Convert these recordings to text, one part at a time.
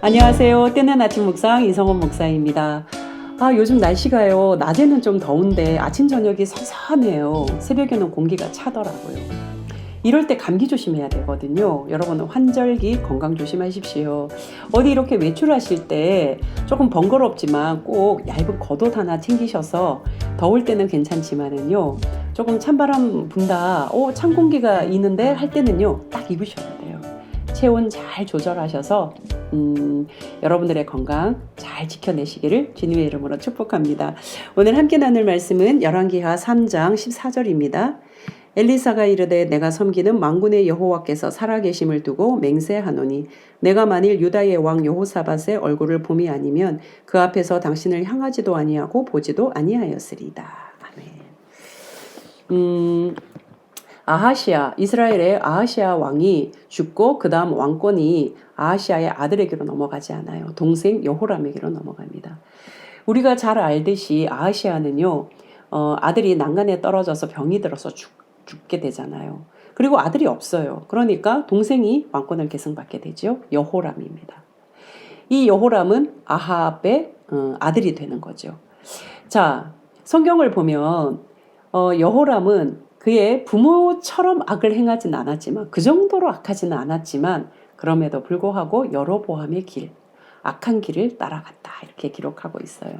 안녕하세요. 뜨는 아침 묵상 이성원 목사입니다. 요즘 날씨가요. 낮에는 좀 더운데 아침 저녁이 선선해요. 새벽에는 공기가 차더라고요. 이럴 때 감기 조심해야 되거든요. 여러분 환절기 건강 조심하십시오. 어디 이렇게 외출하실 때 조금 번거롭지만 꼭 얇은 겉옷 하나 챙기셔서 더울 때는 괜찮지만은요. 조금 찬바람 분다. 찬 공기가 있는데 할 때는요. 딱 입으셔야 돼요. 체온 잘 조절하셔서 여러분들의 건강 잘 지켜내시기를 주님의 이름으로 축복합니다. 오늘 함께 나눌 말씀은 열왕기하 3장 14절입니다. 엘리사가 이르되 내가 섬기는 만군의 여호와께서 살아계심을 두고 맹세하노니 내가 만일 유다의 왕 여호사밧의 얼굴을 봄이 아니면 그 앞에서 당신을 향하지도 아니하고 보지도 아니하였으리다. 아멘. 이스라엘의 아하시아 왕이 죽고 그 다음 왕권이 아하시아의 아들에게로 넘어가지 않아요. 동생 여호람에게로 넘어갑니다. 우리가 잘 알듯이 아하시아는요, 아들이 난간에 떨어져서 병이 들어서 죽게 되잖아요. 그리고 아들이 없어요. 그러니까 동생이 왕권을 계승받게 되죠. 여호람입니다. 이 여호람은 아합의 아들이 되는 거죠. 자, 성경을 보면 여호람은 그의 부모처럼 악을 행하진 않았지만 그 정도로 악하지는 않았지만 그럼에도 불구하고 여로보암의 길, 악한 길을 따라갔다 이렇게 기록하고 있어요.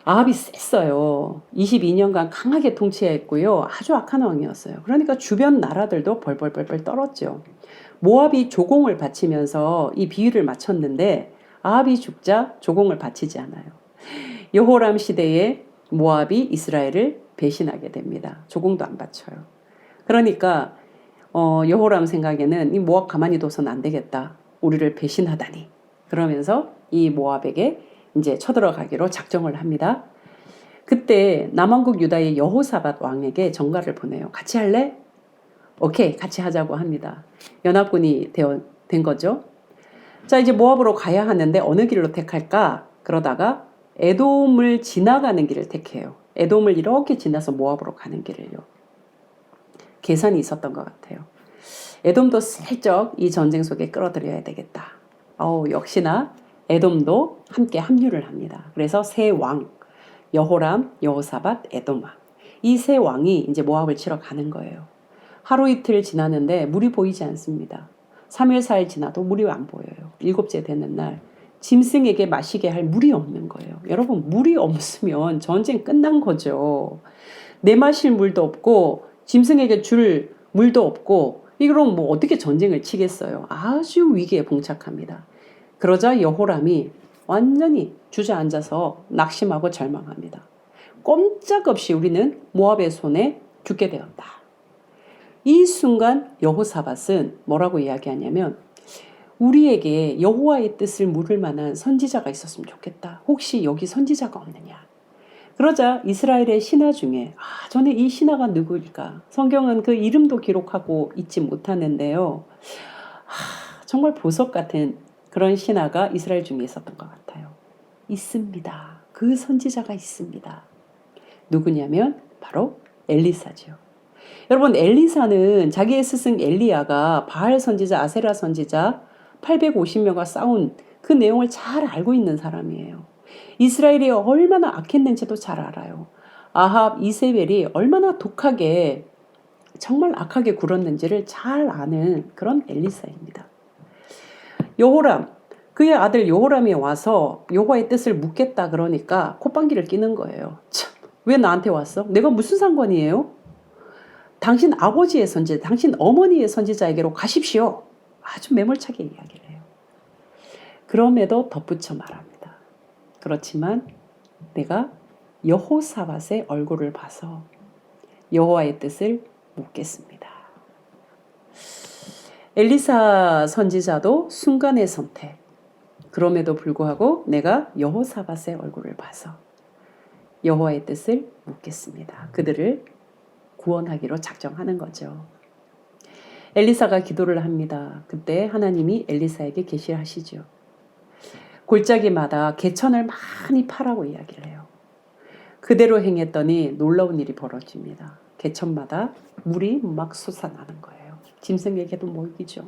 아합이 셌어요. 22년간 강하게 통치했고요. 아주 악한 왕이었어요. 그러니까 주변 나라들도 벌벌벌 떨었죠. 모압이 조공을 바치면서 이 비유를 맞췄는데 아합이 죽자 조공을 바치지 않아요. 여호람 시대에 모압이 이스라엘을 배신하게 됩니다. 조공도 안 바쳐요. 그러니까 여호람 생각에는 이 모압 가만히 둬서는 안 되겠다. 우리를 배신하다니. 그러면서 이 모압에게 이제 쳐들어가기로 작정을 합니다. 그때 남왕국 유다의 여호사밧 왕에게 전가를 보내요. 같이 할래? 오케이, 같이 하자고 합니다. 연합군이 된 거죠. 자, 이제 모압으로 가야 하는데 어느 길로 택할까? 그러다가 에돔을 지나가는 길을 택해요. 에돔을 이렇게 지나서 모압으로 가는 길을요. 계산이 있었던 것 같아요. 에돔도 슬쩍 이 전쟁 속에 끌어들여야 되겠다. 역시나 에돔도 함께 합류를 합니다. 그래서 세 왕, 여호람, 여호사밧, 에돔 왕. 이 세 왕이 이제 모압을 치러 가는 거예요. 하루 이틀 지나는데 물이 보이지 않습니다. 3일 4일 지나도 물이 안 보여요. 7째 되는 날 짐승에게 마시게 할 물이 없는 거예요. 여러분 물이 없으면 전쟁 끝난 거죠. 내 마실 물도 없고 짐승에게 줄 물도 없고 이런 뭐 어떻게 전쟁을 치겠어요. 아주 위기에 봉착합니다. 그러자 여호람이 완전히 주저앉아서 낙심하고 절망합니다. 꼼짝없이 우리는 모압의 손에 죽게 되었다. 이 순간 여호사밧은 뭐라고 이야기하냐면 우리에게 여호와의 뜻을 물을 만한 선지자가 있었으면 좋겠다. 혹시 여기 선지자가 없느냐? 그러자 이스라엘의 신하 중에 전에 이 신하가 누구일까? 성경은 그 이름도 기록하고 있지 못하는데요. 정말 보석 같은 그런 신하가 이스라엘 중에 있었던 것 같아요. 있습니다. 그 선지자가 있습니다. 누구냐면 바로 엘리사죠. 여러분 엘리사는 자기의 스승 엘리야가 바알 선지자, 아세라 선지자 850명과 싸운 그 내용을 잘 알고 있는 사람이에요. 이스라엘이 얼마나 악했는지도 잘 알아요. 아합, 이세벨이 얼마나 독하게 정말 악하게 굴었는지를 잘 아는 그런 엘리사입니다. 여호람, 그의 아들 여호람이 와서 여호와의 뜻을 묻겠다 그러니까 콧방귀를 끼는 거예요. 참, 왜 나한테 왔어? 내가 무슨 상관이에요? 당신 아버지의 선지자, 당신 어머니의 선지자에게로 가십시오. 아주 매몰차게 이야기를 해요. 그럼에도 덧붙여 말합니다. 그렇지만 내가 여호사밧의 얼굴을 봐서 여호와의 뜻을 묻겠습니다. 엘리사 선지자도 순간의 선택. 그럼에도 불구하고 내가 여호사밧의 얼굴을 봐서 여호와의 뜻을 묻겠습니다. 그들을 구원하기로 작정하는 거죠. 엘리사가 기도를 합니다. 그때 하나님이 엘리사에게 계시를 하시죠. 골짜기마다 개천을 많이 파라고 이야기를 해요. 그대로 행했더니 놀라운 일이 벌어집니다. 개천마다 물이 막 솟아나는 거예요. 짐승에게도 먹이죠.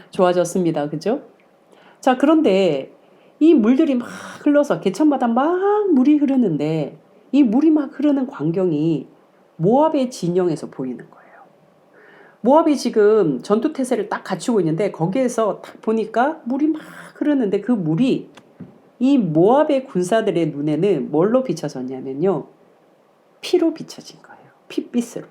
좋아졌습니다. 그죠? 자, 그런데 이 물들이 막 흘러서 개천마다 막 물이 흐르는데 이 물이 막 흐르는 광경이 모압의 진영에서 보이는 거예요. 모압이 지금 전투태세를 딱 갖추고 있는데 거기에서 딱 보니까 물이 막 흐르는데 그 물이 이 모압의 군사들의 눈에는 뭘로 비춰졌냐면요. 피로 비춰진 거예요. 핏빛으로.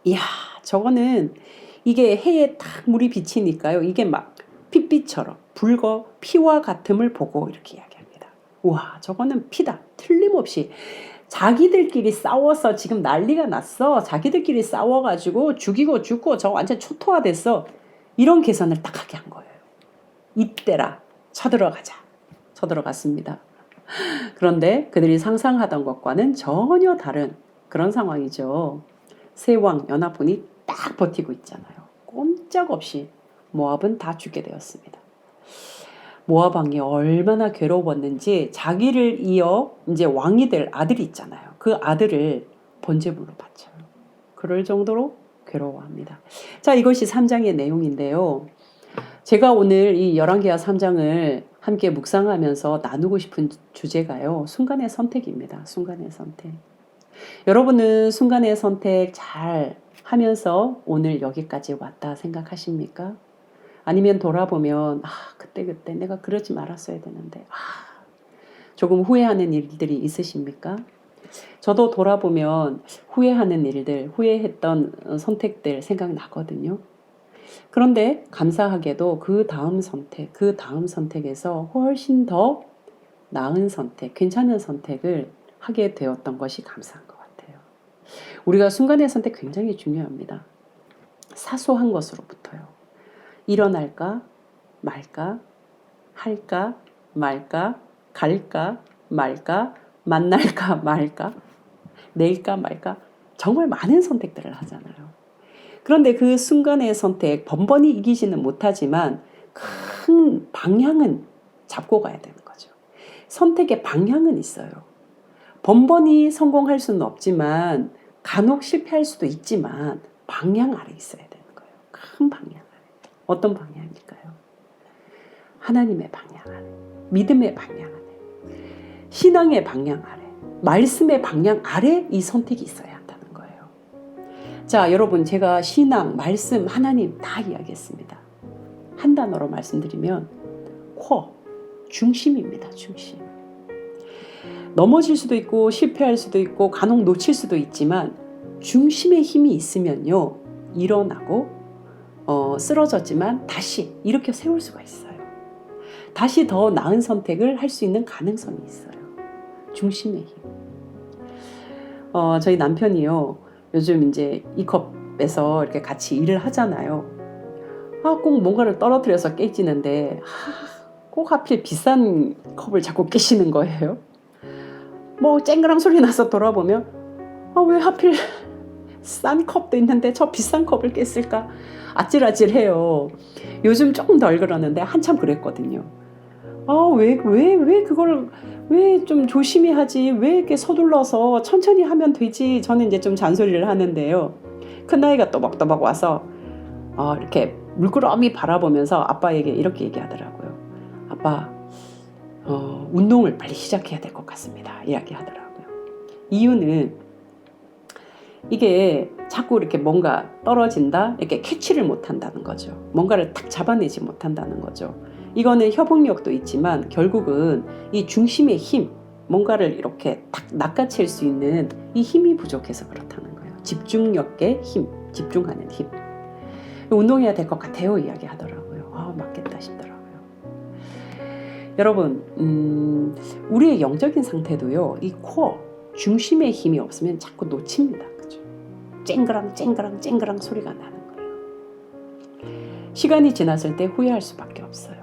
이야, 저거는 이게 해에 딱 물이 비치니까요. 이게 막 핏빛처럼 붉어 피와 같음을 보고 이렇게 이야기합니다. 우와, 저거는 피다. 틀림없이 자기들끼리 싸워서 지금 난리가 났어. 자기들끼리 싸워가지고 죽이고 죽고 저 완전 초토화됐어. 이런 계산을 딱 하게 한 거예요. 이때라 쳐들어가자. 쳐들어갔습니다. 그런데 그들이 상상하던 것과는 전혀 다른 그런 상황이죠. 세왕 연합군이 딱 버티고 있잖아요. 꼼짝없이 모압은 다 죽게 되었습니다. 모압 왕이 얼마나 괴로웠는지 자기를 이어 이제 왕이 될 아들이 있잖아요. 그 아들을 번제물로 바쳐요. 그럴 정도로 괴로워합니다. 자, 이것이 3장의 내용인데요. 제가 오늘 이 열왕기하 3장을 함께 묵상하면서 나누고 싶은 주제가요. 순간의 선택입니다. 순간의 선택. 여러분은 순간의 선택 잘 하면서 오늘 여기까지 왔다 생각하십니까? 아니면 돌아보면 그때 내가 그러지 말았어야 되는데 조금 후회하는 일들이 있으십니까? 저도 돌아보면 후회하는 일들, 후회했던 선택들 생각나거든요. 그런데 감사하게도 그 다음 선택에서 훨씬 더 나은 선택, 괜찮은 선택을 하게 되었던 것이 감사한 것 같아요. 우리가 순간의 선택 굉장히 중요합니다. 사소한 것으로부터요. 일어날까 말까, 할까 말까, 갈까 말까, 만날까 말까, 내일까 말까, 정말 많은 선택들을 하잖아요. 그런데 그 순간의 선택, 번번이 이기지는 못하지만 큰 방향은 잡고 가야 되는 거죠. 선택의 방향은 있어요. 번번이 성공할 수는 없지만 간혹 실패할 수도 있지만 방향 아래 있어야 되는 거예요. 큰 방향 아래. 어떤 방향일까요? 하나님의 방향 아래, 믿음의 방향 아래, 신앙의 방향 아래, 말씀의 방향 아래 이 선택이 있어야 한다는 거예요. 자, 여러분, 제가 신앙, 말씀, 하나님 다 이야기했습니다. 한 단어로 말씀드리면 코, 중심입니다. 중심. 넘어질 수도 있고 실패할 수도 있고 간혹 놓칠 수도 있지만 중심의 힘이 있으면요. 일어나고 쓰러졌지만 다시 일으켜 세울 수가 있어요. 다시 더 나은 선택을 할 수 있는 가능성이 있어요. 중심의 힘. 저희 남편이요. 요즘 이제 이컵에서 이렇게 같이 일을 하잖아요. 꼭 뭔가를 떨어뜨려서 깨지는데 꼭 하필 비싼 컵을 자꾸 깨시는 거예요. 뭐 쨍그랑 소리 나서 돌아보면 왜 하필 싼 컵도 있는데 저 비싼 컵을 깼을까? 아찔아찔해요. 요즘 조금 덜 그러는데 한참 그랬거든요. 왜 그걸 왜 좀 조심히 하지? 왜 이렇게 서둘러서 천천히 하면 되지? 저는 이제 좀 잔소리를 하는데요. 큰아이가 또박또박 와서 이렇게 물끄러미 바라보면서 아빠에게 이렇게 얘기하더라고요. 아빠, 운동을 빨리 시작해야 될 것 같습니다. 이야기하더라고요. 이유는 이게 자꾸 이렇게 뭔가 떨어진다, 이렇게 캐치를 못한다는 거죠. 뭔가를 딱 잡아내지 못한다는 거죠. 이거는 협응력도 있지만 결국은 이 중심의 힘, 뭔가를 이렇게 딱 낚아챌 수 있는 이 힘이 부족해서 그렇다는 거예요. 집중력의 힘, 집중하는 힘. 운동해야 될 것 같아요. 이야기하더라고요. 맞겠다 싶더라고요. 여러분, 우리의 영적인 상태도요. 이 코어, 중심의 힘이 없으면 자꾸 놓칩니다. 그죠? 쨍그랑 소리가 나는 거예요. 시간이 지났을 때 후회할 수밖에 없어요.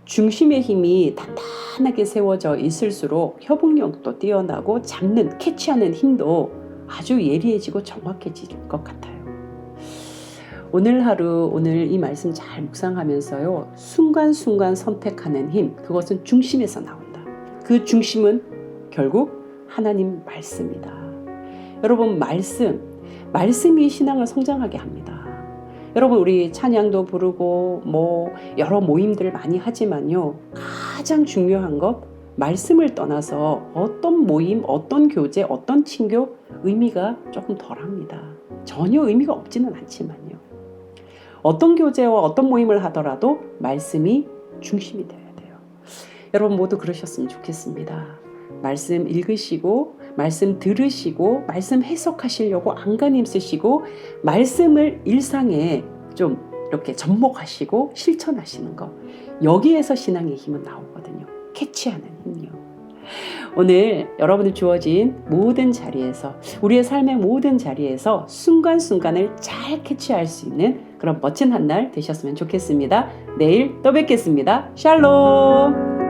중심의 힘이 단단하게 세워져 있을수록 협응력도 뛰어나고 잡는, 캐치하는 힘도 아주 예리해지고 정확해질 것 같아요. 오늘 하루, 오늘 이 말씀 잘 묵상하면서요. 순간순간 선택하는 힘, 그것은 중심에서 나온다. 그 중심은 결국 하나님 말씀이다. 여러분, 말씀이 신앙을 성장하게 합니다. 여러분 우리 찬양도 부르고 뭐 여러 모임들을 많이 하지만요. 가장 중요한 것 말씀을 떠나서 어떤 모임, 어떤 교제, 어떤 친교 의미가 조금 덜합니다. 전혀 의미가 없지는 않지만요. 어떤 교제와 어떤 모임을 하더라도 말씀이 중심이 돼야 돼요. 여러분 모두 그러셨으면 좋겠습니다. 말씀 읽으시고 말씀 들으시고 말씀 해석하시려고 안간힘 쓰시고 말씀을 일상에 좀 이렇게 접목하시고 실천하시는 것, 여기에서 신앙의 힘은 나오거든요. 캐치하는 힘이요. 오늘 여러분들 주어진 모든 자리에서, 우리의 삶의 모든 자리에서 순간순간을 잘 캐치할 수 있는 그런 멋진 한 날 되셨으면 좋겠습니다. 내일 또 뵙겠습니다. 샬롬.